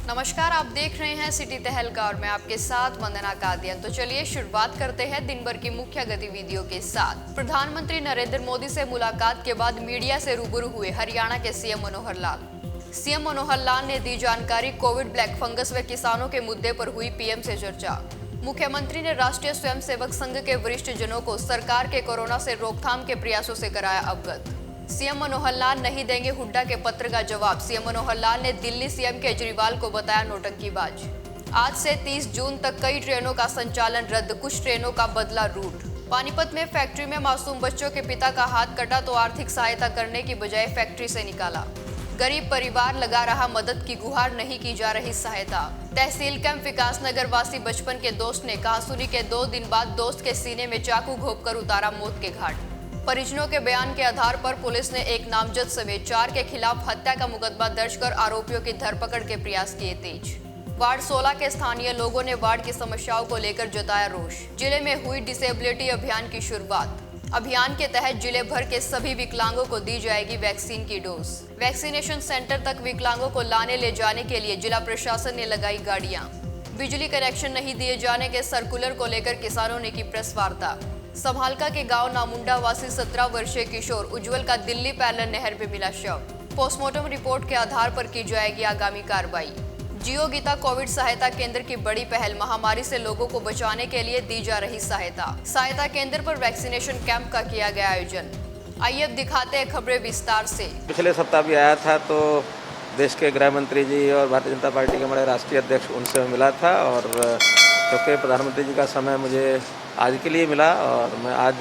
नमस्कार, आप देख रहे हैं सिटी तहलका और मैं आपके साथ वंदना कादियान। तो चलिए शुरुआत करते हैं दिन भर की मुख्य गतिविधियों के साथ। प्रधानमंत्री नरेंद्र मोदी से मुलाकात के बाद मीडिया से रूबरू हुए हरियाणा के सीएम मनोहर लाल। सीएम मनोहर लाल ने दी जानकारी। कोविड, ब्लैक फंगस व किसानों के मुद्दे पर हुई पीएम से चर्चा। मुख्यमंत्री ने राष्ट्रीय स्वयंसेवक संघ के वरिष्ठ जनों को सरकार के कोरोना से रोकथाम के प्रयासों से कराया अवगत। सीएम मनोहर लाल नहीं देंगे हुड्डा के पत्र का जवाब। सीएम मनोहर लाल ने दिल्ली सीएम केजरीवाल को बताया नौटंकीबाज। आज से 30 जून तक कई ट्रेनों का संचालन रद्द, कुछ ट्रेनों का बदला रूट। पानीपत में फैक्ट्री में मासूम बच्चों के पिता का हाथ कटा तो आर्थिक सहायता करने की बजाय फैक्ट्री से निकाला। गरीब परिवार लगा रहा मदद की गुहार, नहीं की जा रही सहायता। तहसील कैंप विकास नगर वासी बचपन के दोस्त ने कहासुनी के 2 दिन बाद दोस्त के सीने में चाकू घोंपकर उतारा मौत के घाट। परिजनों के बयान के आधार पर पुलिस ने एक नामजद समेत 4 के खिलाफ हत्या का मुकदमा दर्ज कर आरोपियों की धरपकड़ के प्रयास किए तेज। वार्ड 16 के स्थानीय लोगों ने वार्ड की समस्याओं को लेकर जताया रोष। जिले में हुई डिसेबिलिटी अभियान की शुरुआत। अभियान के तहत जिले भर के सभी विकलांगों को दी जाएगी वैक्सीन की डोज। वैक्सीनेशन सेंटर तक विकलांगों को लाने ले जाने के लिए जिला प्रशासन ने लगाई गाड़ियां। बिजली कनेक्शन नहीं दिए जाने के सर्कुलर को लेकर किसानों ने की प्रेस वार्ता। संभालका के गांव नामुंडा वासी 17 वर्षीय किशोर उज्जवल का दिल्ली पैलन नहर में मिला शव। पोस्टमार्टम रिपोर्ट के आधार पर की जाएगी आगामी कार्रवाई। जियो गीता कोविड सहायता केंद्र की बड़ी पहल। महामारी से लोगों को बचाने के लिए दी जा रही सहायता केंद्र पर वैक्सीनेशन कैंप का किया गया आयोजन। आइए अब दिखाते हैं खबरें विस्तार से। पिछले सप्ताह भी आया था तो देश के गृह मंत्री जी और भारतीय जनता पार्टी के हमारे राष्ट्रीय अध्यक्ष उनसे मैं मिला था और क्योंकि प्रधानमंत्री जी का समय मुझे आज के लिए मिला और मैं आज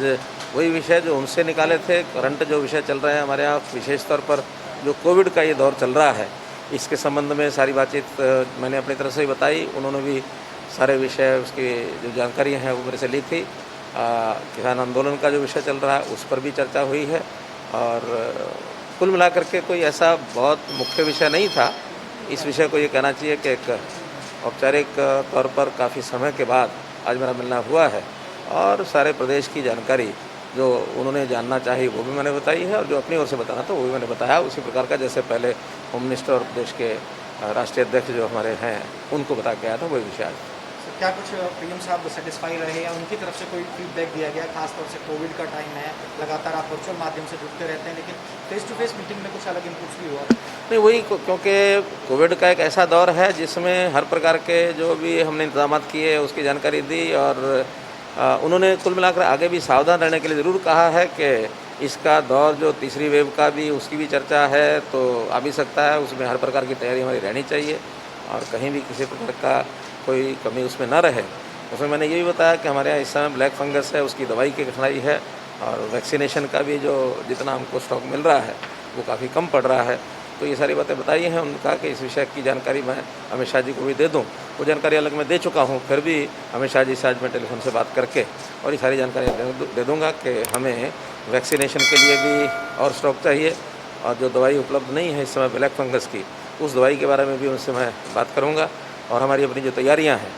वही विषय जो उनसे निकाले थे, करंट जो विषय चल रहे हैं हमारे यहाँ, विशेष तौर पर जो कोविड का ये दौर चल रहा है, इसके संबंध में सारी बातचीत मैंने अपनी तरफ से ही बताई। उन्होंने भी सारे विषय, उसकी जो जानकारी हैं वो मेरे से ली थी। किसान आंदोलन का जो विषय चल रहा है उस पर भी चर्चा हुई है और कुल मिलाकर के कोई ऐसा बहुत मुख्य विषय नहीं था। इस विषय को ये कहना चाहिए कि एक औपचारिक तौर पर काफ़ी समय के बाद आज मेरा मिलना हुआ है और सारे प्रदेश की जानकारी जो उन्होंने जानना चाहिए वो भी मैंने बताई है और जो अपनी ओर से बताना था वो भी मैंने बताया उसी प्रकार का, जैसे पहले होम मिनिस्टर और प्रदेश के राष्ट्रीय अध्यक्ष जो हमारे हैं उनको बता के आया था, वही विषय आज। क्या कुछ पीएम साहब सेटिस्फाई रहे या उनकी तरफ से कोई फीडबैक दिया गया? खासतौर से कोविड का टाइम है, लगातार आप वर्चुअल माध्यम से जुड़ते रहते हैं, लेकिन फेस टू फेस मीटिंग में कुछ अलग इनपुट्स भी हुआ? नहीं, वही, क्योंकि कोविड का एक ऐसा दौर है जिसमें हर प्रकार के जो भी हमने इंतजाम किए उसकी जानकारी दी और उन्होंने कुल मिलाकर आगे भी सावधान रहने के लिए ज़रूर कहा है कि इसका दौर जो तीसरी वेव का भी उसकी भी चर्चा है तो आ भी सकता है, उसमें हर प्रकार की तैयारी हमारी रहनी चाहिए और कहीं भी किसी प्रकार का कोई कमी उसमें न रहे। उसमें मैंने ये भी बताया कि हमारे यहाँ इस समय ब्लैक फंगस है, उसकी दवाई की कठिनाई है और वैक्सीनेशन का भी जो जितना हमको स्टॉक मिल रहा है वो काफ़ी कम पड़ रहा है। तो ये सारी बातें बताई हैं। उन्होंने कहा कि इस विषय की जानकारी मैं अमित शाह जी को भी दे दूं। वो जानकारी अलग मैं दे चुका हूं, फिर भी अमित शाह जी से आज मैं टेलीफोन से बात करके और ये सारी जानकारी दे दूंगा कि हमें वैक्सीनेशन के लिए भी और स्टॉक चाहिए और जो दवाई उपलब्ध नहीं है इस समय ब्लैक फंगस की, उस दवाई के बारे में भी उनसे मैं बात करूँगा और हमारी अपनी जो तैयारियाँ हैं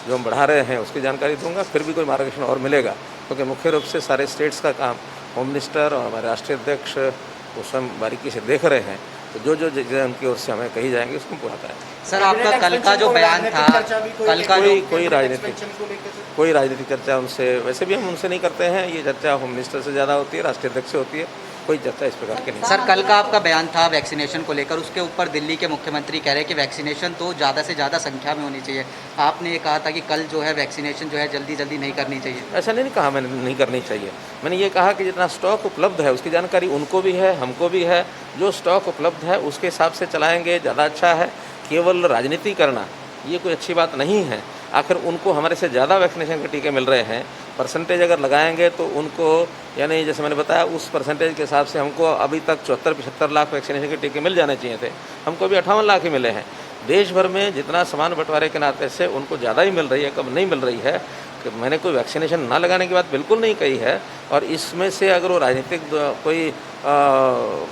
जो हम बढ़ा रहे हैं उसकी जानकारी दूंगा। फिर भी कोई मार्गदर्शन और मिलेगा क्योंकि मुख्य रूप से सारे स्टेट्स का काम होम मिनिस्टर और हमारे राष्ट्रीय अध्यक्ष वो स्वयं बारीकी से देख रहे हैं, तो जो चीज़ें उनकी ओर से हमें कही जाएंगी उसको पूरा करें। सर, आपका कल का जो बयान था, कल का कोई राजनीतिक चर्चा उनसे, वैसे भी हम उनसे नहीं करते हैं। ये चर्चा होम मिनिस्टर से ज़्यादा होती है, राष्ट्रीय अध्यक्ष से होती है, कोई चर्चा इस प्रकार की नहीं। सर, कल का आपका बयान था वैक्सीनेशन को लेकर, उसके ऊपर दिल्ली के मुख्यमंत्री कह रहे हैं कि वैक्सीनेशन तो ज़्यादा से ज़्यादा संख्या में होनी चाहिए। आपने ये कहा था कि कल जो है वैक्सीनेशन जो है जल्दी नहीं करनी चाहिए। ऐसा नहीं कहा मैंने, नहीं करनी चाहिए। मैंने ये कहा कि जितना स्टॉक उपलब्ध है उसकी जानकारी उनको भी है, हमको भी है। जो स्टॉक उपलब्ध है उसके हिसाब से चलाएँगे, ज़्यादा अच्छा है। केवल राजनीति करना ये कोई अच्छी बात नहीं है। आखिर उनको हमारे से ज़्यादा वैक्सीनेशन के टीके मिल रहे हैं, परसेंटेज अगर लगाएंगे तो उनको, यानी जैसे मैंने बताया उस परसेंटेज के हिसाब से हमको अभी तक 74-75 लाख वैक्सीनेशन के टीके मिल जाने चाहिए थे, हमको अभी 58 लाख ही मिले हैं। देश भर में जितना समान बंटवारे के नाते से उनको ज़्यादा ही मिल रही है, कम नहीं मिल रही है। कि मैंने कोई वैक्सीनेशन ना लगाने की बात बिल्कुल नहीं कही है और इसमें से अगर वो राजनीतिक कोई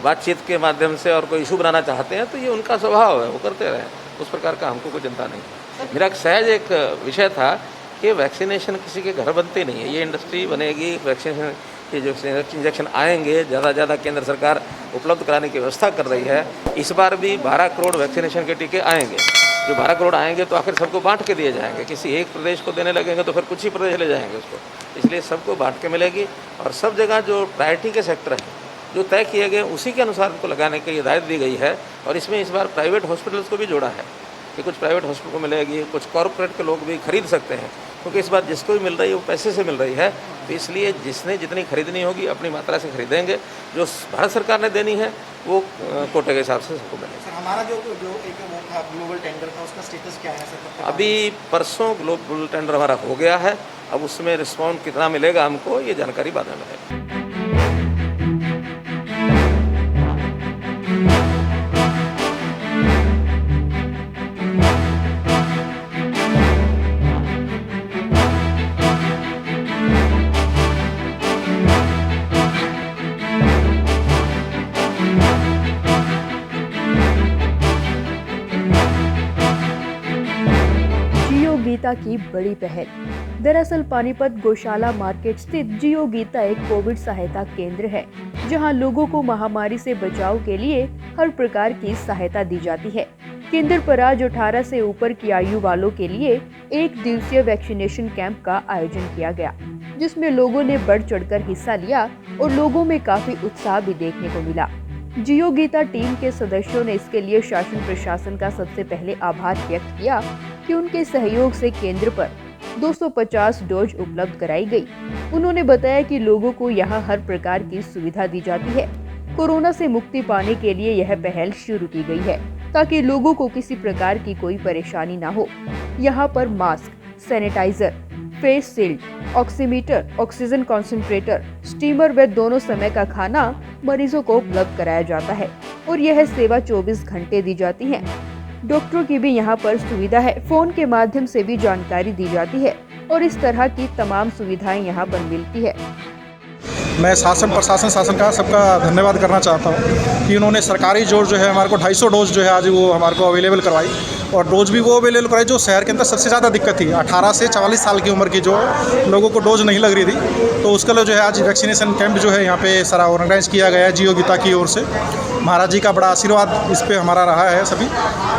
बातचीत के माध्यम से और कोई इशू बनाना चाहते हैं तो ये उनका स्वभाव है, वो करते रहें, उस प्रकार का हमको कोई चिंता नहीं है। मेरा सहज एक विषय था कि वैक्सीनेशन किसी के घर बनती नहीं है, ये इंडस्ट्री बनेगी, वैक्सीनेशन कि जो इंजेक्शन आएंगे ज़्यादा से ज़्यादा केंद्र सरकार उपलब्ध कराने की व्यवस्था कर रही है। इस बार भी 12 करोड़ वैक्सीनेशन के टीके आएंगे। जो 12 करोड़ आएंगे तो आखिर सबको बांट के दिए जाएंगे, किसी एक प्रदेश को देने लगेंगे तो फिर कुछ ही प्रदेश ले जाएंगे उसको, इसलिए सबको बांट के मिलेगी। और सब जगह जो प्रायोरिटी के सेक्टर हैं जो तय किए गए उसी के अनुसार उनको लगाने की हिदायत दी गई है। और इसमें इस बार प्राइवेट हॉस्पिटल्स को भी जोड़ा है कि कुछ प्राइवेट हॉस्पिटल को मिलेगी, कुछ कॉरपोरेट के लोग भी खरीद सकते हैं, क्योंकि इस बार जिसको भी मिल रही है वो पैसे से मिल रही है। तो इसलिए जिसने जितनी खरीदनी होगी अपनी मात्रा से खरीदेंगे, जो भारत सरकार ने देनी है वो कोटे के हिसाब से सबको मिलेगी। सर हमारा जो एक वो था ग्लोबल टेंडर था उसका स्टेटस क्या है सर? अभी परसों ग्लोबल टेंडर हमारा हो गया है, अब उसमें रिस्पॉन्स कितना मिलेगा हमको ये जानकारी बाद में मिलेगी। जियो गीता की बड़ी पहल। दरअसल पानीपत गौशाला मार्केट स्थित जियो गीता एक कोविड सहायता केंद्र है, जहां लोगों को महामारी से बचाव के लिए हर प्रकार की सहायता दी जाती है। केंद्र पर आज 18 से ऊपर की आयु वालों के लिए 1 दिवसीय वैक्सीनेशन कैंप का आयोजन किया गया, जिसमें लोगों ने बढ़ चढ़कर हिस्सा लिया और लोगों में काफी उत्साह भी देखने को मिला। जियो गीता टीम के सदस्यों ने इसके लिए शासन प्रशासन का सबसे पहले आभार व्यक्त किया कि उनके सहयोग से केंद्र पर 250 डोज उपलब्ध कराई गई। उन्होंने बताया कि लोगों को यहां हर प्रकार की सुविधा दी जाती है। कोरोना से मुक्ति पाने के लिए यह पहल शुरू की गई है ताकि लोगों को किसी प्रकार की कोई परेशानी ना हो। यहाँ पर mask, sanitiser, face shield, oximeter, oxygen concentrator, steamer व दोनों समय का खाना मरीजों को उपलब्ध कराया जाता है और यह सेवा 24 घंटे दी जाती है। डॉक्टरों की भी यहाँ पर सुविधा है, फोन के माध्यम से भी जानकारी दी जाती है और इस तरह की तमाम सुविधाएं यहाँ पर मिलती है। मैं शासन का सबका धन्यवाद करना चाहता हूँ कि उन्होंने सरकारी डोज जो है हमारे को 250 डोज जो है आज वो हमारे को अवेलेबल करवाई, और डोज भी वो अवेलेबल कराई जो शहर के अंदर सबसे ज़्यादा दिक्कत थी। 18 से 44 साल की उम्र की जो लोगों को डोज नहीं लग रही थी, तो उसके लिए जो है आज वैक्सीनेशन कैंप जो है यहाँ पे सारा ऑर्गेनाइज किया गया है जियो गीता की ओर से। महाराज जी का बड़ा आशीर्वाद इस पे हमारा रहा है सभी,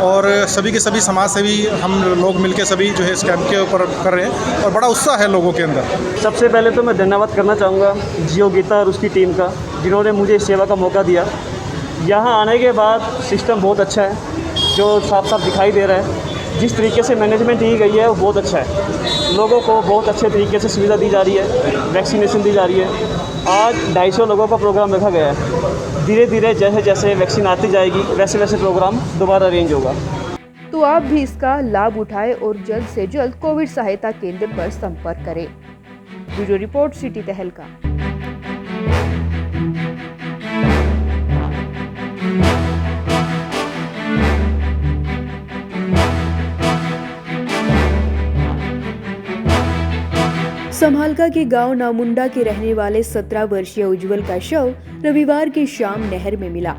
और सभी के सभी समाज सेवी हम लोग मिलके सभी जो है इस कैंप के ऊपर कर रहे हैं और बड़ा उत्साह है लोगों के अंदर। सबसे पहले तो मैं धन्यवाद करना चाहूँगा जियो गीता और उसकी टीम का, जिन्होंने मुझे इस सेवा का मौका दिया। यहाँ आने के बाद सिस्टम बहुत अच्छा है, जो साफ साफ दिखाई दे रहा है। जिस तरीके से मैनेजमेंट की गई है वो बहुत अच्छा है। लोगों को बहुत अच्छे तरीके से सुविधा दी जा रही है, वैक्सीनेशन दी जा रही है। आज 250 लोगों का प्रोग्राम रखा गया है। धीरे धीरे जैसे जैसे वैक्सीन आती जाएगी वैसे वैसे प्रोग्राम दोबारा अरेंज होगा। तो आप भी इसका लाभ उठाएं और जल्द से जल्द कोविड सहायता केंद्र पर संपर्क करें। ब्यूरो रिपोर्ट सिटी तहलका। संभालका के गांव नामुंडा के रहने वाले 17 वर्षीय उज्जवल का शव रविवार की शाम नहर में मिला।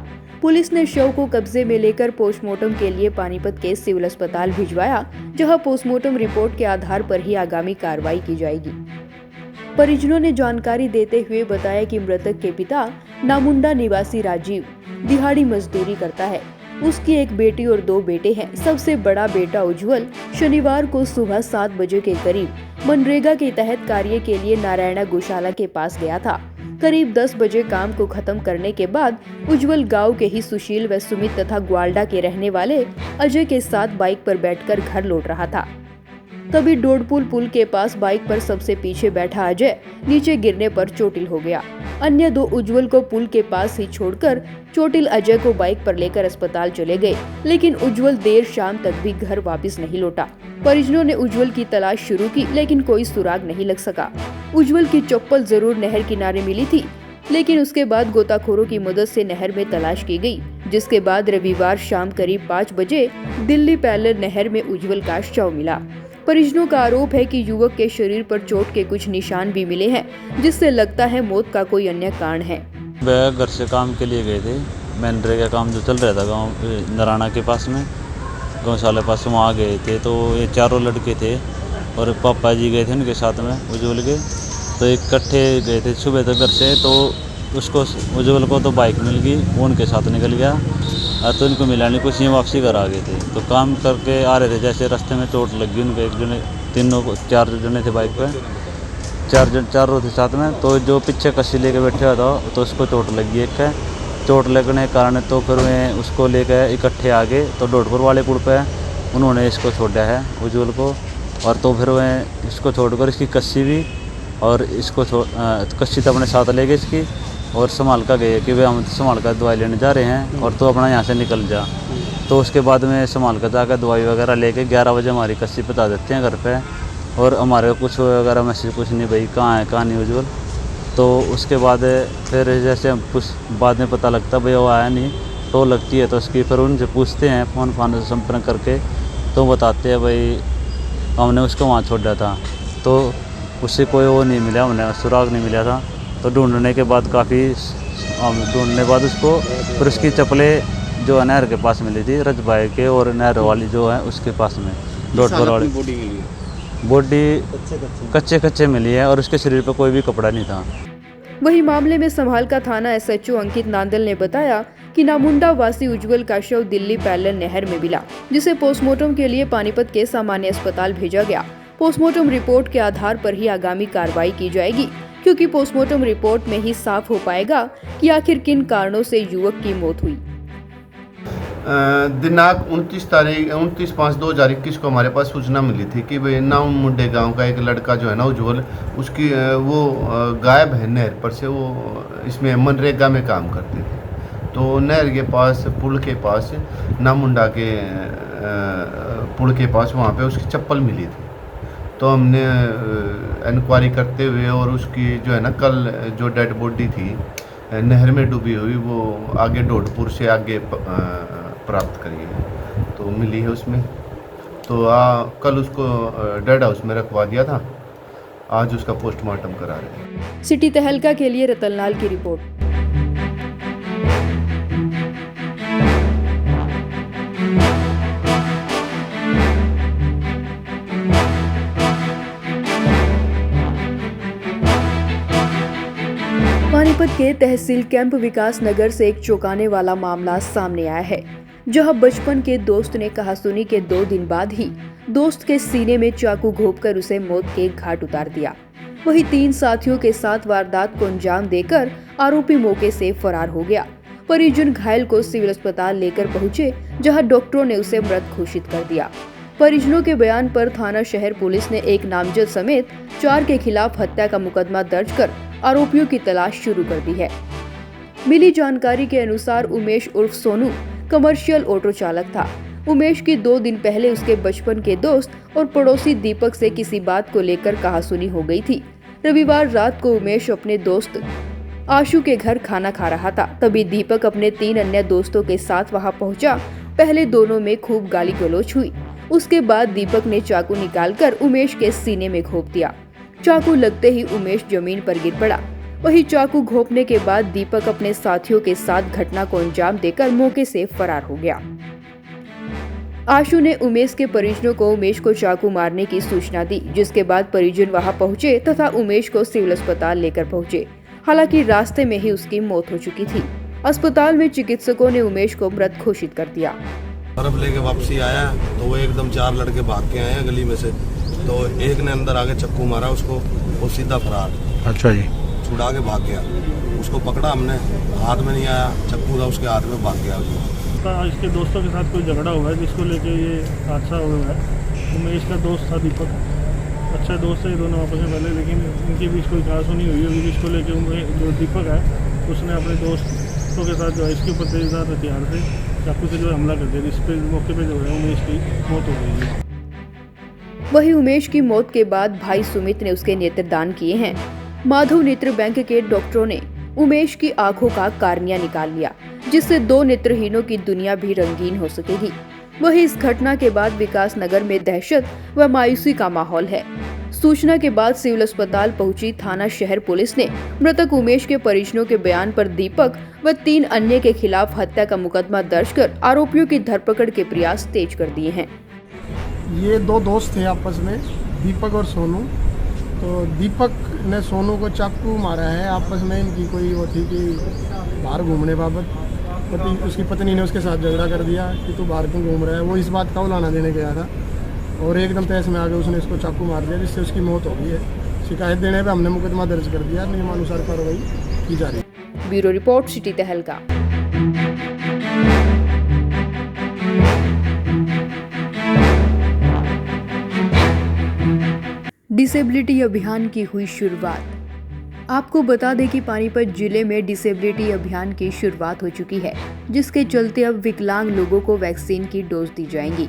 पुलिस ने शव को कब्जे में लेकर पोस्टमार्टम के लिए पानीपत के सिविल अस्पताल भिजवाया, जहां पोस्टमार्टम रिपोर्ट के आधार पर ही आगामी कार्रवाई की जाएगी। परिजनों ने जानकारी देते हुए बताया कि मृतक के पिता नामुंडा निवासी राजीव दिहाड़ी मजदूरी करता है। उसकी एक बेटी और 2 बेटे हैं। सबसे बड़ा बेटा उज्जवल शनिवार को सुबह 7 बजे के करीब मनरेगा के तहत कार्य के लिए नारायणा गौशाला के पास गया था। करीब 10 बजे काम को खत्म करने के बाद उज्जवल गांव के ही सुशील व सुमित तथा ग्वाल्डा के रहने वाले अजय के साथ बाइक पर बैठकर घर लौट रहा था। तभी डोडपुल पुल के पास बाइक पर सबसे पीछे बैठा अजय नीचे गिरने पर चोटिल हो गया। अन्य 2 उज्जवल को पुल के पास ही छोड़कर चोटिल अजय को बाइक पर लेकर अस्पताल चले गए, लेकिन उज्जवल देर शाम तक भी घर वापस नहीं लौटा। परिजनों ने उज्जवल की तलाश शुरू की, लेकिन कोई सुराग नहीं लग सका। उज्जवल की चप्पल जरूर नहर किनारे मिली थी, लेकिन उसके बाद गोताखोरों की मदद से नहर में तलाश की गई, जिसके बाद रविवार शाम करीब 5 बजे दिल्ली पैलेस नहर में उज्जवल का शव मिला। परिजनों का आरोप है कि युवक के शरीर पर चोट के कुछ निशान भी मिले हैं, जिससे लगता है मौत का कोई अन्य कारण है। वह घर से काम के लिए गए थे, मनरेगा का काम जो चल रहा था गाँव नारायणा के पास में, गौशाला पास, वहाँ गए थे। तो ये चारों लड़के थे और पापा जी गए थे उनके साथ में उज्जवल के। तो इकट्ठे गए थे सुबह तक घर से, तो उसको उज्ज्वल को तो बाइक मिल गई, वो उनके साथ निकल गया तो इनको मिला नहीं कुछ, ये वापसी घर आ गए थे। तो काम करके आ रहे थे, जैसे रास्ते में चोट लगी उनको, एक जने चार जने थे बाइक पे, चारों थे साथ में। तो जो पीछे कस्सी लेके बैठे हुआ था तो उसको चोट लगी, एक है चोट लगने के कारण तो फिर वे उसको लेकर इकट्ठे आ गए। तो डोडपुर वाले पुल पे उन्होंने इसको छोड़ा है उज्ज्वल को, और तो फिर वह इसको छोड़कर इसकी कस्सी भी और इसको कस्सी तो अपने साथ ले गए इसकी, और संभाल का गए कि भाई हम संभाल का दवाई लेने जा रहे हैं और तो अपना यहाँ से निकल जा। तो उसके बाद में संभाल कर जाकर दवाई वगैरह लेके 11 बजे हमारी कस्सी बता देते हैं घर पे, और हमारे को कुछ वगैरह मैसेज कुछ नहीं, भाई कहाँ है कहाँ नहीं उज्ज्वल। तो उसके बाद फिर जैसे हम कुछ बाद में पता लगता भाई वो आया नहीं, तो लगती है तो उसकी फिर उनसे पूछते हैं फ़ोन से संपर्क करके, तो बताते हैं भाई हमने उसको वहाँ छोड़ा था, तो उससे कोई वो नहीं मिला, हमने सुराग नहीं मिला था। तो ढूंढने के बाद काफ़ी ढूंढने बाद उसको फिर उसकी चप्पलें जो है नहर के पास मिली थी, रजबाई के, और नहर वाली जो है उसके पास में डोडपुर वाली बॉडी कच्चे मिली है, और उसके शरीर पर कोई भी कपड़ा नहीं था। वही मामले में संभालका थाना एसएचओ अंकित नांदल ने बताया कि नामुंडा वासी उज्ज्वल का शव दिल्ली पैरेलल नहर में मिला, जिसे पोस्टमार्टम के लिए पानीपत के सामान्य अस्पताल भेजा गया। पोस्टमार्टम रिपोर्ट के आधार पर ही आगामी कार्रवाई की जाएगी, क्योंकि पोस्टमार्टम रिपोर्ट में ही साफ हो पाएगा कि आखिर किन कारणों से युवक की मौत हुई। दिनांक 29/5/2021 को हमारे पास सूचना मिली थी कि भाई नामुंडे गांव का एक लड़का जो है ना उज्ज्वल, उसकी वो गायब है नहर पर से। वो इसमें मनरेगा में काम करते थे, तो नहर के पास पुल के पास नामुंडा के पुल के पास वहाँ पे उसकी चप्पल मिली थी। तो हमने इंक्वायरी करते हुए और उसकी जो है ना कल जो डेड बॉडी थी नहर में डूबी हुई, वो आगे डोडपुर से आगे प्राप्त करी है, तो मिली है उसमें। तो कल उसको डेड हाउस में रखवा दिया था, आज उसका पोस्टमार्टम करा रहे हैं। सिटी तहलका के लिए रतनलाल की रिपोर्ट। पानीपत के तहसील कैंप विकास नगर से एक चौंकाने वाला मामला सामने आया है, जहां बचपन के दोस्त ने कहासुनी के 2 दिन बाद ही दोस्त के सीने में चाकू घोंपकर उसे मौत के घाट उतार दिया। वहीं 3 साथियों के साथ वारदात को अंजाम देकर आरोपी मौके से फरार हो गया। परिजन घायल को सिविल अस्पताल लेकर पहुंचे, जहां डॉक्टरों ने उसे मृत घोषित कर दिया। परिजनों के बयान पर थाना शहर पुलिस ने एक नामजद समेत 4 के खिलाफ हत्या का मुकदमा दर्ज कर आरोपियों की तलाश शुरू कर दी है। मिली जानकारी के अनुसार उमेश उर्फ सोनू कमर्शियल ऑटो चालक था। उमेश की 2 दिन पहले उसके बचपन के दोस्त और पड़ोसी दीपक से किसी बात को लेकर कहासुनी हो गई थी। रविवार रात को उमेश अपने दोस्त आशु के घर खाना खा रहा था, तभी दीपक अपने 3 अन्य दोस्तों के साथ वहां पहुंचा। पहले दोनों में खूब गाली गलौज हुई। उसके बाद दीपक ने चाकू निकालकर उमेश के सीने में घोंप दिया। चाकू लगते ही उमेश जमीन पर गिर पड़ा। वहीं चाकू घोंपने के बाद दीपक अपने साथियों के साथ घटना को अंजाम देकर मौके से फरार हो गया। आशु ने उमेश के परिजनों को उमेश को चाकू मारने की सूचना दी, जिसके बाद परिजन वहां पहुंचे तथा उमेश को सिविल अस्पताल लेकर पहुंचे। हालांकि रास्ते में ही उसकी मौत हो चुकी थी। अस्पताल में चिकित्सकों ने उमेश को मृत घोषित कर दिया। बर्फ लेके वापसी आया तो वो एकदम 4 लड़के भाग के आए हैं गली में से, तो एक ने अंदर आगे चक्कू मारा उसको, वो सीधा फरार। अच्छा जी। छुड़ा के भाग गया, उसको पकड़ा हमने, हाथ में नहीं आया, चक्कू था उसके हाथ में, भाग गया। इसके दोस्तों के साथ कोई झगड़ा हुआ है जिसको लेके ये हादसा हुआ है। उमेश का दोस्त था दीपक, अच्छा दोस्त है ये दोनों आपस में पहले, लेकिन इनके बीच कोई खास नहीं हुई होगी, जिसको लेके जो दीपक है उसने अपने दोस्तों के साथ जो है इसके ऊपर तेजधार हथियार से चाकू से जो हमला कर दिया, जिस पे मौके पे जो है उमेश की मौत हो गई है। वही उमेश की मौत के बाद भाई सुमित ने उसके नेत्रदान किए हैं। माधव नेत्र बैंक के डॉक्टरों ने उमेश की आंखों का कार्निया निकाल लिया, जिससे 2 नेत्रहीनों की दुनिया भी रंगीन हो सकेगी। वही इस घटना के बाद विकास नगर में दहशत व मायूसी का माहौल है। सूचना के बाद सिविल अस्पताल पहुंची थाना शहर पुलिस ने मृतक उमेश के परिजनों के बयान पर दीपक व 3 अन्य के खिलाफ हत्या का मुकदमा दर्ज कर आरोपियों की धरपकड़ के प्रयास तेज कर दिए हैं। ये 2 दोस्त थे आपस में, दीपक और सोनू, तो दीपक ने सोनू को चाकू मारा है। आपस में इनकी कोई वो थी कि बाहर घूमने बाबत उसकी पत्नी ने उसके साथ झगड़ा कर दिया कि तू बाहर क्यों घूम रहा है। वो इस बात का उलाना देने गया था और एकदम तहस में आके उसने इसको चाकू मार दिया, जिससे उसकी मौत हो गई है। शिकायत देने पे हमने मुकदमा दर्ज कर दिया, नियमानुसार कार्रवाई की जा रही है। ब्यूरो रिपोर्ट, सिटी तहलका। डिसेबिलिटी अभियान की हुई शुरुआत। आपको बता दें कि पानीपत जिले में डिसेबिलिटी अभियान की शुरुआत हो चुकी है, जिसके चलते अब विकलांग लोगों को वैक्सीन की डोज दी जाएंगी।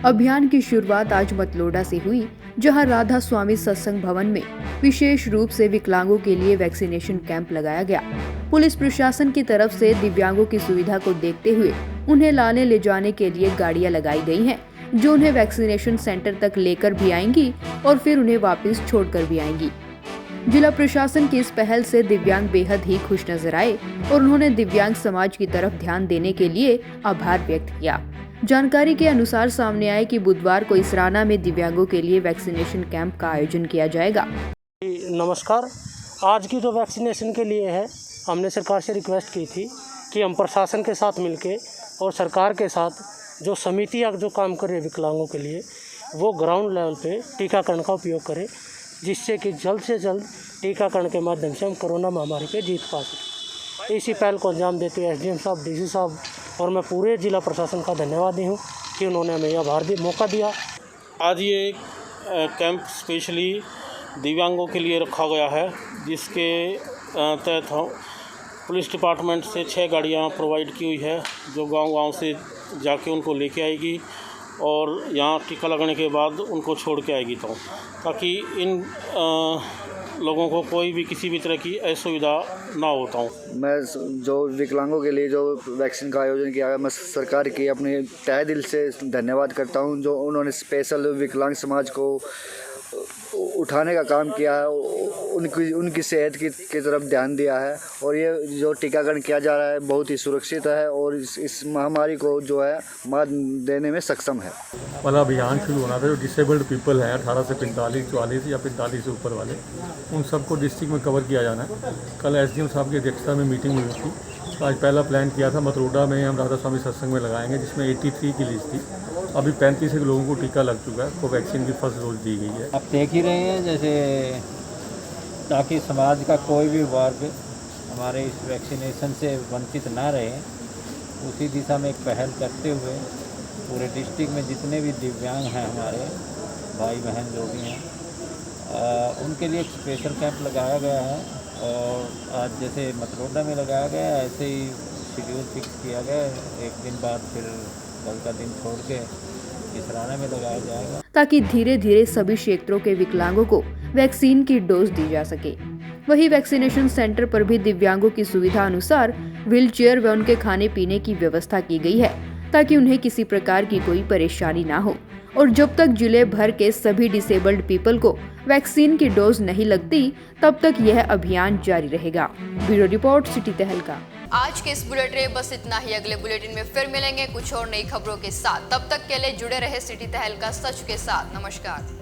अभियान की शुरुआत आज मतलोडा से हुई, जहां राधा स्वामी सत्संग भवन में विशेष रूप से विकलांगों के लिए वैक्सीनेशन कैंप लगाया गया। पुलिस प्रशासन की तरफ से दिव्यांगों की सुविधा को देखते हुए उन्हें लाने ले जाने के लिए गाड़ियां लगाई गई हैं, जो उन्हें वैक्सीनेशन सेंटर तक लेकर भी आएंगी और फिर उन्हें वापस छोड़कर भी आएंगी। जिला प्रशासन की इस पहल से दिव्यांग बेहद ही खुश नजर आए और उन्होंने दिव्यांग समाज की तरफ ध्यान देने के लिए आभार व्यक्त किया। जानकारी के अनुसार सामने आए कि बुधवार को इसराना में दिव्यांगों के लिए वैक्सीनेशन कैंप का आयोजन किया जाएगा। नमस्कार, आज की जो वैक्सीनेशन के लिए है, हमने सरकार से रिक्वेस्ट की थी कि हम प्रशासन के साथ मिलके और सरकार के साथ जो समितियाँ जो काम कर रही है विकलांगों के लिए, वो ग्राउंड लेवल पे टीकाकरण का उपयोग करें, जिससे कि जल्द से जल्द टीकाकरण के माध्यम से हम कोरोना महामारी पे जीत पा सकें। इसी पहल को अंजाम देते हुए एसडीएम साहब, डीसी साहब और मैं पूरे जिला प्रशासन का धन्यवादी हूँ कि उन्होंने हमें यह मौका दिया। आज ये कैंप स्पेशली दिव्यांगों के लिए रखा गया है, जिसके तहत पुलिस डिपार्टमेंट से 6 गाड़ियाँ प्रोवाइड की हुई है, जो गांव-गांव से जाके उनको लेके आएगी और यहाँ टीका लगाने के बाद उनको छोड़ के आएगी, तो ताकि इन लोगों को कोई भी किसी भी तरह की असुविधा ना होता हूँ। मैं जो विकलांगों के लिए जो वैक्सीन का आयोजन किया है, मैं सरकार की अपने तहे दिल से धन्यवाद करता हूँ, जो उन्होंने स्पेशल विकलांग समाज को उठाने का काम किया है, उनकी सेहत की तरफ ध्यान दिया है और ये जो टीकाकरण किया जा रहा है बहुत ही सुरक्षित है और इस महामारी को जो है मात देने में सक्षम है। वाला अभियान शुरू होना था, जो डिसेबल्ड पीपल हैं 18 से 45, 44 या 45 से ऊपर वाले, उन सबको डिस्ट्रिक्ट में कवर किया जाना है। कल एसडीएम साहब की अध्यक्षता में मीटिंग हुई थी, तो आज पहला प्लान किया था मतलोडा में हम राधा स्वामी सत्संग में लगाएंगे, जिसमें 83 की लिस्ट थी। अभी 35 लोगों को टीका लग चुका है, को वैक्सीन की फर्स्ट डोज दी गई है। आप देख ही रहे हैं, जैसे ताकि समाज का कोई भी वर्ग हमारे इस वैक्सीनेशन से वंचित ना रहे, उसी दिशा में एक पहल करते हुए पूरे डिस्ट्रिक्ट में जितने भी दिव्यांग हैं हमारे भाई बहन जो भी हैं, उनके लिए एक स्पेशल कैंप लगाया गया है और आज जैसे मतलोडा में लगाया गया है, ऐसे ही शेड्यूल फिक्स किया गया है। एक दिन बाद फिर कल का दिन छोड़ के इसराना में लगाया जाएगा, ताकि धीरे धीरे सभी क्षेत्रों के विकलांगों को वैक्सीन की डोज दी जा सके। वहीं वैक्सीनेशन सेंटर पर भी दिव्यांगों की सुविधा अनुसार व्हीलचेयर व उनके खाने पीने की व्यवस्था की गई है, ताकि उन्हें किसी प्रकार की कोई परेशानी ना हो। और जब तक जिले भर के सभी डिसेबल्ड पीपल को वैक्सीन की डोज नहीं लगती, तब तक यह अभियान जारी रहेगा। ब्यूरो रिपोर्ट, सिटी तहलका। आज के इस बुलेटिन में बस इतना ही। अगले बुलेटिन में फिर मिलेंगे कुछ और नई खबरों के साथ। तब तक के लिए जुड़े रहे सिटी तहलका सच के साथ। नमस्कार।